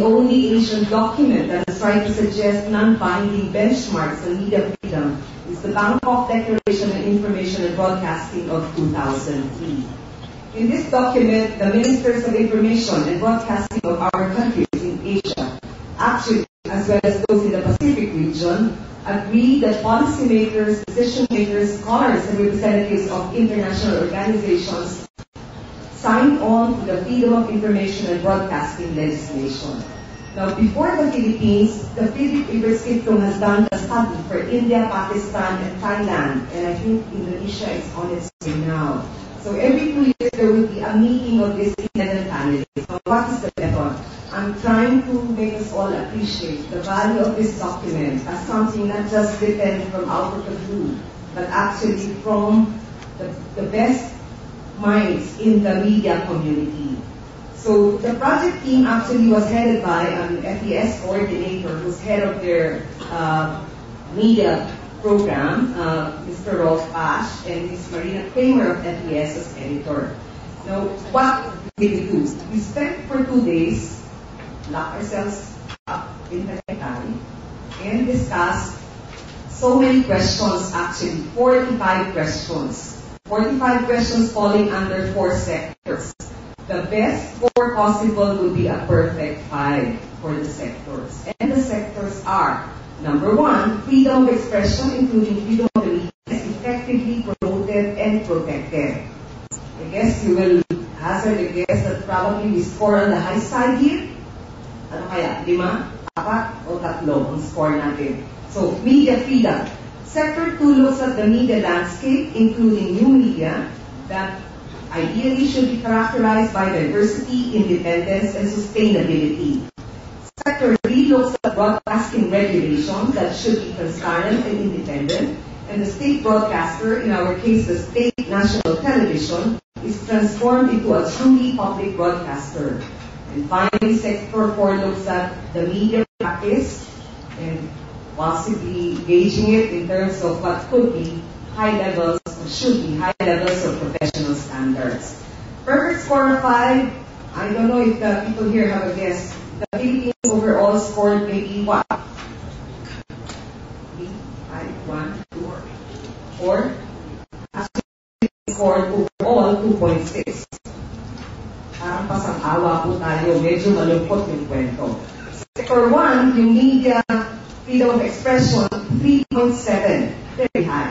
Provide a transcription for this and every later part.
the only Asian document that has tried to suggest non-binding benchmarks on media freedom is the Bangkok Declaration on Information and Broadcasting of 2003. In this document, the ministers of information and broadcasting of our countries in Asia, actually, as well as those in the Pacific region, agree that policymakers, decision makers, scholars, and representatives of international organizations signed on to the Freedom of Information and Broadcasting legislation. Now, before the Philippines, the Philip University has done a study for India, Pakistan, and Thailand, and I think Indonesia is on its way now. So every 2 years there will be a meeting of these independent panelists. So what is the method? I'm trying to make us all appreciate the value of this document as something not just written from out of the blue, but actually from the best minds in the media community. So the project team actually was headed by an FES coordinator who's head of their media program, Mr. Rolf Ash, and Ms. Marina Kramer of FES as editor. Now, what did we do? We spent for 2 days, lock ourselves up in Tagaytay, and discussed so many questions, actually, 45 questions. 45 questions falling under 4 sectors. The best 4 possible would be a perfect 5 for the sectors. And the sectors are, number 1, freedom of expression, including freedom of the media, is effectively promoted and protected. I guess you will hazard a guess that probably we score on the high side here. Ano kaya? 5, 4, o 3 ang score natin. So, media freedom. Sector 2 looks at the media landscape, including new media, that ideally should be characterized by diversity, independence, and sustainability. Sector 3 looks at broadcasting regulations that should be transparent and independent, and the state broadcaster, in our case the state national television, is transformed into a truly public broadcaster. And finally, Sector 4 looks at the media practice and possibly gauging it in terms of what could be high levels, or should be high levels of professional standards. Perfect score of 5. I don't know if the people here have a guess. The Philippines overall scored maybe what? 3, 5, 1, 2, 4. Actually, scored overall 2.6. Parang pasang-awa po tayo. Medyo malungkot yung kwento. Sector 1, yung media freedom of expression, 3.7. Very high.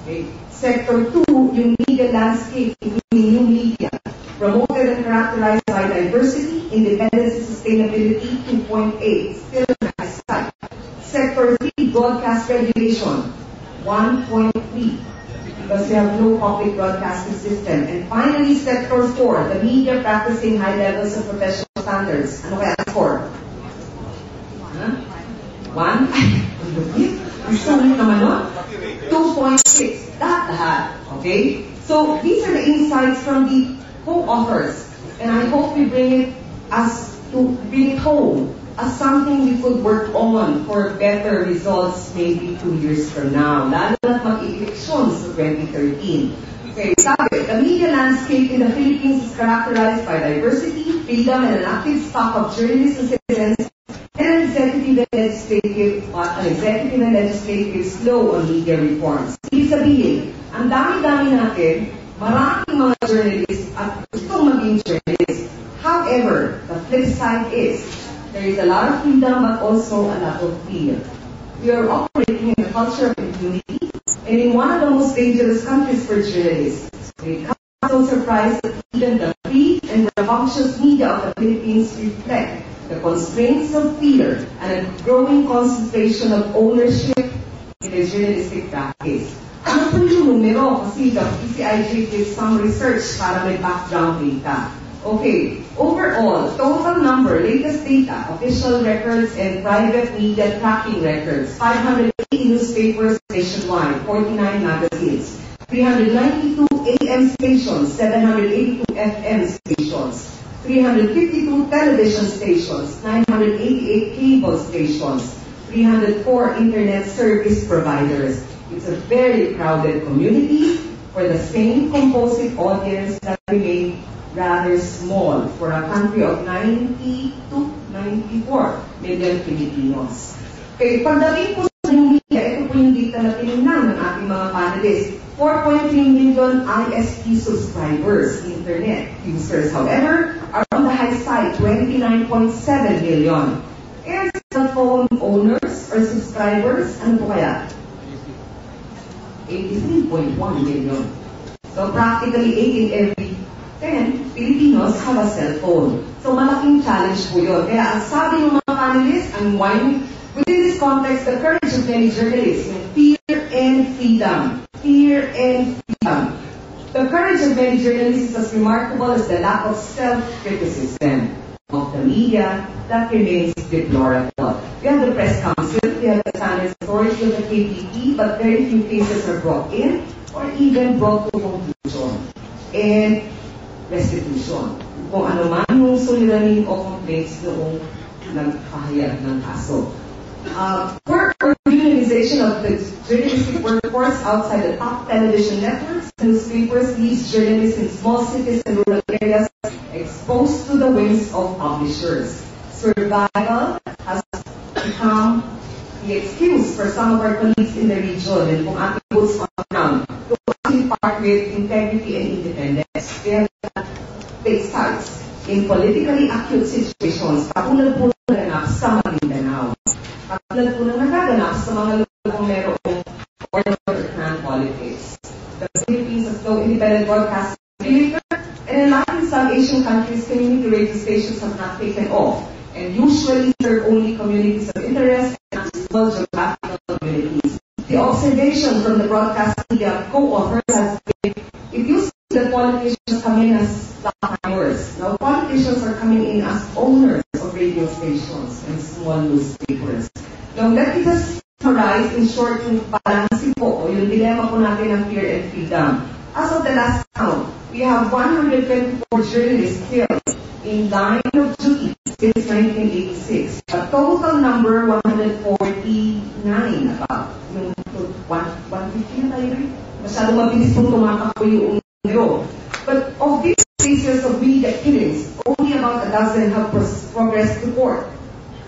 Okay. Sector 2, yung media landscape, including new media, promoted and characterized by diversity, independence, and sustainability, 2.8. Still on the high side. Sector 3, broadcast regulation, 1.3. Because we have no public broadcasting system. And finally, Sector 4, the media practicing high levels of professional standards. Ano kaya ang score? 1? Gusto mo naman, no? 2.6. Lahat. Okay? So, these are the insights from the co-authors. And I hope we bring it home as something we could work on for better results maybe 2 years from now. Lalo na't mag-eleksyon sa 2013. Okay, sabi, the media landscape in the Philippines is characterized by diversity, freedom, and an active stock of journalists and citizens, and an executive and legislative slow on media reforms. Ibig sabihin, ang dami-dami natin, maraming mga journalists at gustong maging journalists. However, the flip side is, there is a lot of freedom but also a lot of fear. We are operating in a culture of impunity and in one of the most dangerous countries for journalists. It comes no surprise that even the free and rambunctious media of the Philippines reflect the constraints of fear and a growing concentration of ownership in the journalistic practice. Ano po yung numero? Kasi the PCIJ did some research para may background data. Okay, overall, total number, latest data, official records and private media tracking records, 580 newspapers nationwide, 49 magazines, 392 AM stations, 782 FM stations, 352 television stations, 988 cable stations, 304 internet service providers. It's a very crowded community for the same composite audience that remained rather small for a country of 92 million Filipinos. Okay, pagdating po sa new media, ito po yung data na tinignan ng ating mga panelists. 4.3 million ISP subscribers, internet users, however, are on the high side, 29.7 million. And cell phone owners or subscribers, ano po kaya? 83.1 million. So practically 8 in every 10 Filipinos have a cell phone. So malaking challenge po yun. Kaya ang sabi ng mga panelists, within this context, the courage of many journalists, fear and freedom. Fear and freedom. The courage of many journalists is as remarkable as the lack of self-criticism of the media that remains deplorable. We have the press council, we have the standards authority of the KPP, but very few cases are brought in or even brought to conclusion and restitution. Kung ano man yung suliranin o complaints noong nagpahayag ng kaso. For unionization of the journalistic workforce outside the top television networks, newspapers leaves journalists in small cities and rural areas exposed to the whims of publishers. Survival has become the excuse for some of our colleagues in the region and kung ating boots on the ground to actually part with integrity and independence. They have take sides in politically acute situations, katulad po ng naganap sa Maguindanao. Katulad po ng nagaganap sa mga lugar kung merong order-hand politics. The Philippines has no independent broadcasting regulator, and in Latin some Asian countries, community radio stations have not taken off, and usually serve only communities of interest and small geographical communities. The observation from the broadcast media co-authors has been, it used to be that politicians come in as stockholders. Now politicians are coming in as owners of radio stations and small newspapers. Now let me just summarize in short yung balancing po o yung dilemma po natin ng fear and freedom. As of the last count, we have 124 journalists killed in line of duty since 1986. A total number 149 about. Yung 150 na tayo rin. Masyadong mabilis po tumatakbo yung numero. But of these cases of media killings, only about a dozen have progressed to court.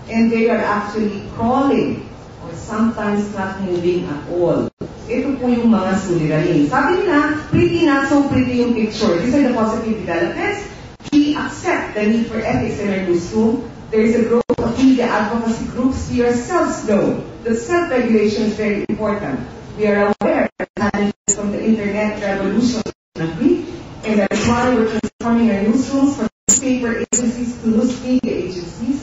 And they are actually crawling or sometimes not moving at all. Ito po yung mga suliranin. Sabi nila, pretty not so pretty yung picture. These are the positive developments. We accept the need for ethics in our newsroom. There is a growth of media advocacy groups. We ourselves know that self-regulation is very important. We are aware of the challenges from the internet revolution agree, and that is why we're transforming our newsrooms from newspaper agencies to news media agencies.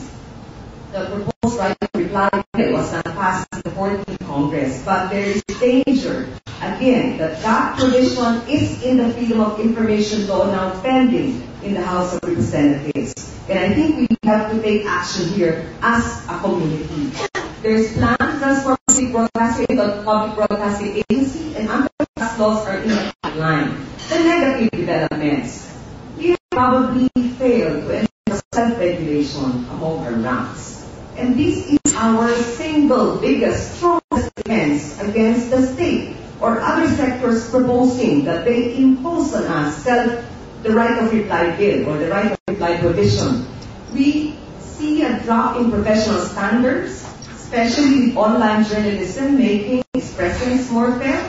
The proposed right to reply was not passed in the 14th Congress, but there is danger, again, that provision is in the Freedom of Information Law now pending in the House of Representatives. And I think we have to take action here as a community. There is plan to transform public broadcasting into a public broadcasting agency, and antitrust laws are in the pipeline. The negative developments. We have probably failed to enforce self-regulation among our ranks. And this is our single biggest, strongest defense against the state or other sectors proposing that they impose on us the right of reply bill or the right of reply provision. We see a drop in professional standards, especially with online journalism making expressions more fair.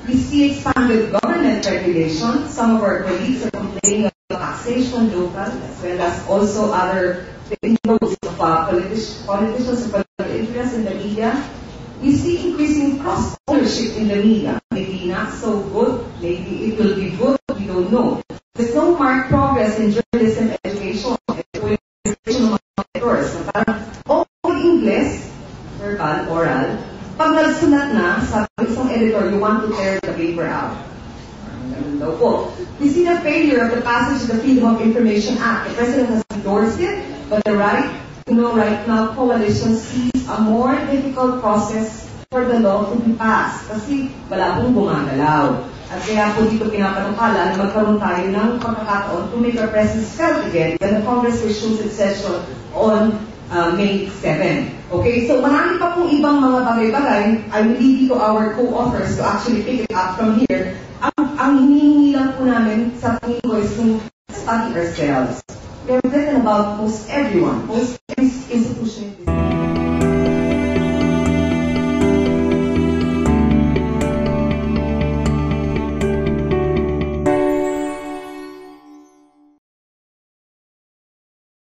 We see expanded government regulation. Some of our colleagues are complaining about taxation local as well as also other inroads of politicians and political interests in the media. We see increasing cross-ownership in the media. Maybe not so good, maybe it will be good, we don't know. There's no marked progress in journalism education and education of editors. All English, verbal, oral, pag nagsulat na, sabi isang editor, you want to tear the paper out. We see the failure of the passage of the Freedom of Information Act. The President has endorsed it, but the right now coalition sees a more difficult process for the law to be passed. Kasi wala pong gumagalaw. At kaya po dito pinapanukala na magkaroon tayo ng pagkakataon to make our presence felt again when the Congress resumes its session on May 7. Okay, so marami pa pong ibang mga bagay-bagay. I will leave it to our co-authors to actually pick it up from here. Ang hinihingi lang po namin sa tingin ko is to study ourselves. we have written about most everyone, most institution in this